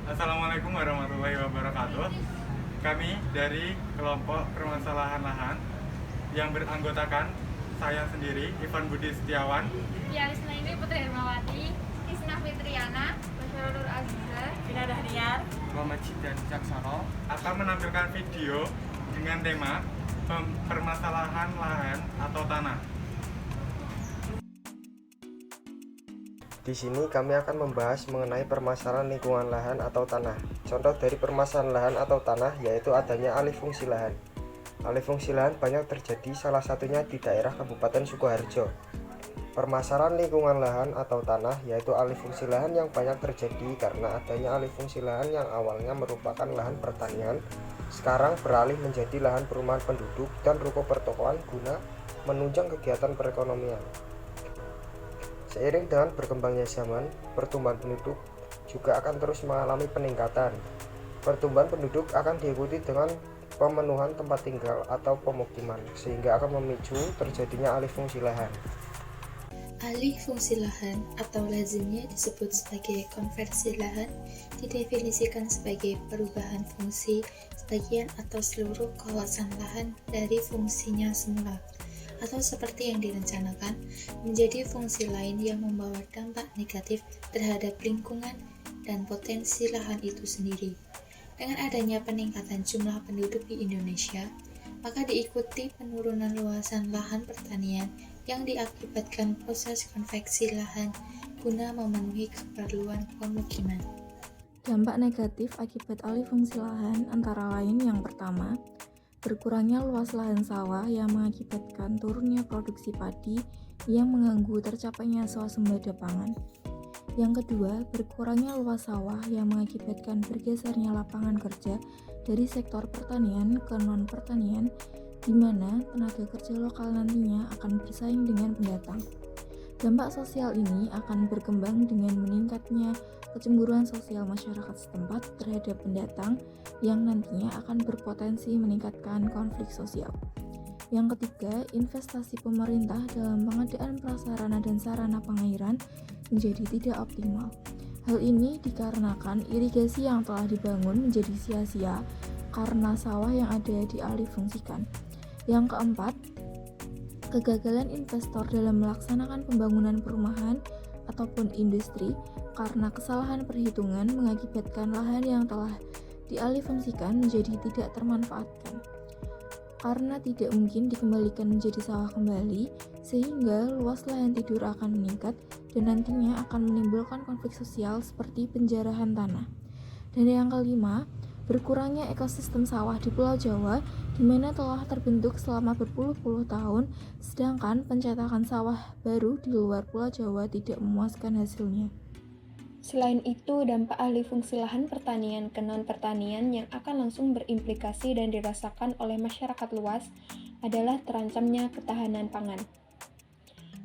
Assalamualaikum warahmatullahi wabarakatuh. Kami dari kelompok permasalahan lahan yang beranggotakan saya sendiri, Ivan Budi Setiawan, Yalisna ini Putri Hermawati, Isna Fitriana, Basyarul Aziza, Vina Dahriar, Muhammad Cidan Caksono, akan menampilkan video dengan tema permasalahan lahan atau tanah. Di sini kami akan membahas mengenai permasalahan lingkungan lahan atau tanah. Contoh dari permasalahan lahan atau tanah yaitu adanya alih fungsi lahan. Alih fungsi lahan banyak terjadi, salah satunya di daerah Kabupaten Sukoharjo. Permasalahan lingkungan lahan atau tanah yaitu alih fungsi lahan yang banyak terjadi karena adanya alih fungsi lahan yang awalnya merupakan lahan pertanian, sekarang beralih menjadi lahan perumahan penduduk dan ruko pertokoan guna menunjang kegiatan perekonomian. Seiring dengan berkembangnya zaman, pertumbuhan penduduk juga akan terus mengalami peningkatan. Pertumbuhan penduduk akan diikuti dengan pemenuhan tempat tinggal atau pemukiman, sehingga akan memicu terjadinya alih fungsi lahan. Alih fungsi lahan atau lazimnya disebut sebagai konversi lahan didefinisikan sebagai perubahan fungsi sebagian atau seluruh kawasan lahan dari fungsinya semula atau seperti yang direncanakan menjadi fungsi lain yang membawa dampak negatif terhadap lingkungan dan potensi lahan itu sendiri. Dengan adanya peningkatan jumlah penduduk di Indonesia, maka diikuti penurunan luasan lahan pertanian yang diakibatkan proses konveksi lahan guna memenuhi keperluan pemukiman. Dampak negatif akibat alih fungsi lahan antara lain yang pertama, berkurangnya luas lahan sawah yang mengakibatkan turunnya produksi padi yang mengganggu tercapainya swasembada pangan. Yang kedua, berkurangnya luas sawah yang mengakibatkan bergesernya lapangan kerja dari sektor pertanian ke non-pertanian, di mana tenaga kerja lokal nantinya akan bersaing dengan pendatang. Dampak sosial ini akan berkembang dengan meningkatnya kecemburuan sosial masyarakat setempat terhadap pendatang yang nantinya akan berpotensi meningkatkan konflik sosial. Yang ketiga, investasi pemerintah dalam pengadaan prasarana dan sarana pengairan menjadi tidak optimal. Hal ini dikarenakan irigasi yang telah dibangun menjadi sia-sia karena sawah yang ada dialih fungsikan. Yang keempat, kegagalan investor dalam melaksanakan pembangunan perumahan ataupun industri karena kesalahan perhitungan mengakibatkan lahan yang telah dialihfungsikan menjadi tidak termanfaatkan. Karena tidak mungkin dikembalikan menjadi sawah kembali, sehingga luas lahan tidur akan meningkat dan nantinya akan menimbulkan konflik sosial seperti penjarahan tanah. Dan yang kelima, berkurangnya ekosistem sawah di Pulau Jawa di mana telah terbentuk selama berpuluh-puluh tahun, sedangkan pencetakan sawah baru di luar Pulau Jawa tidak memuaskan hasilnya. Selain itu, dampak alih fungsi lahan pertanian ke non-pertanian yang akan langsung berimplikasi dan dirasakan oleh masyarakat luas adalah terancamnya ketahanan pangan.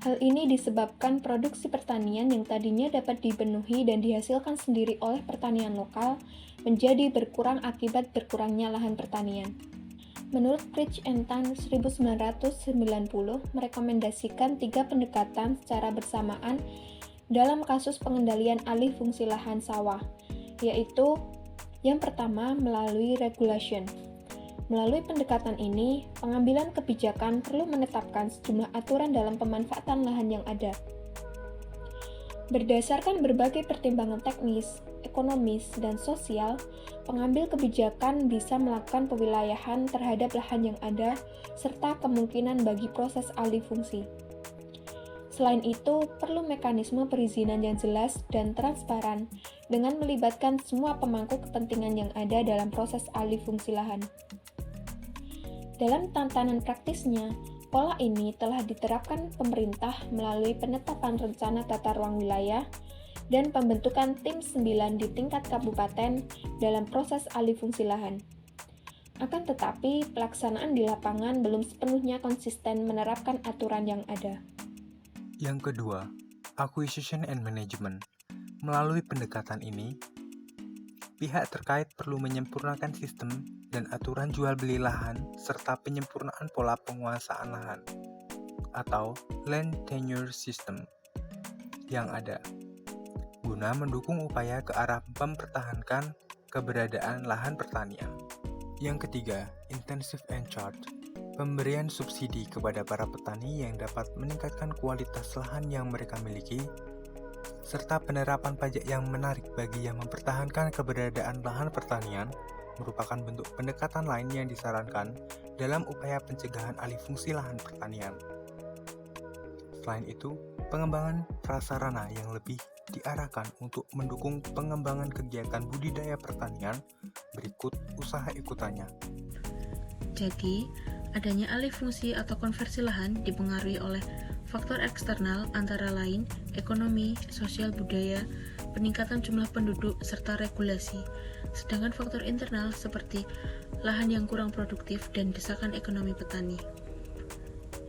Hal ini disebabkan produksi pertanian yang tadinya dapat dipenuhi dan dihasilkan sendiri oleh pertanian lokal menjadi berkurang akibat berkurangnya lahan pertanian. Menurut Critch and Tan 1990 merekomendasikan 3 pendekatan secara bersamaan dalam kasus pengendalian alih fungsi lahan sawah, yaitu yang pertama melalui regulation. Melalui pendekatan ini, pengambilan kebijakan perlu menetapkan sejumlah aturan dalam pemanfaatan lahan yang ada. Berdasarkan berbagai pertimbangan teknis, ekonomis, dan sosial, pengambil kebijakan bisa melakukan pewilayahan terhadap lahan yang ada serta kemungkinan bagi proses alih fungsi. Selain itu, perlu mekanisme perizinan yang jelas dan transparan dengan melibatkan semua pemangku kepentingan yang ada dalam proses alih fungsi lahan. Dalam tantangan praktisnya, pola ini telah diterapkan pemerintah melalui penetapan rencana tata ruang wilayah dan pembentukan tim 9 di tingkat kabupaten dalam proses alih fungsi lahan. Akan tetapi, pelaksanaan di lapangan belum sepenuhnya konsisten menerapkan aturan yang ada. Yang kedua, acquisition and management. Melalui pendekatan ini, pihak terkait perlu menyempurnakan sistem dan aturan jual beli lahan serta penyempurnaan pola penguasaan lahan atau land tenure system yang ada. guna mendukung upaya ke arah mempertahankan keberadaan lahan pertanian. Yang ketiga, incentive and charge. Pemberian subsidi kepada para petani yang dapat meningkatkan kualitas lahan yang mereka miliki, serta penerapan pajak yang menarik bagi yang mempertahankan keberadaan lahan pertanian merupakan bentuk pendekatan lain yang disarankan dalam upaya pencegahan alih fungsi lahan pertanian. Selain itu, pengembangan prasarana yang lebih diarahkan untuk mendukung pengembangan kegiatan budidaya pertanian berikut usaha ikutannya. Jadi, adanya alih fungsi atau konversi lahan dipengaruhi oleh faktor eksternal antara lain ekonomi, sosial budaya, peningkatan jumlah penduduk, serta regulasi. Sedangkan faktor internal seperti lahan yang kurang produktif dan desakan ekonomi petani.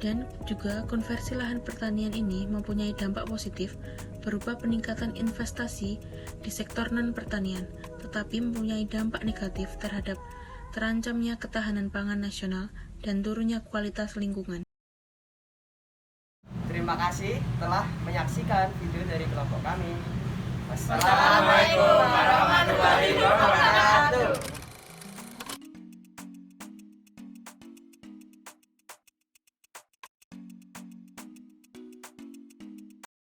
Dan juga konversi lahan pertanian ini mempunyai dampak positif berupa peningkatan investasi di sektor non-pertanian, tetapi mempunyai dampak negatif terhadap terancamnya ketahanan pangan nasional dan turunnya kualitas lingkungan. Terima kasih telah menyaksikan video dari kelompok kami. Wassalamualaikum warahmatullahi wabarakatuh.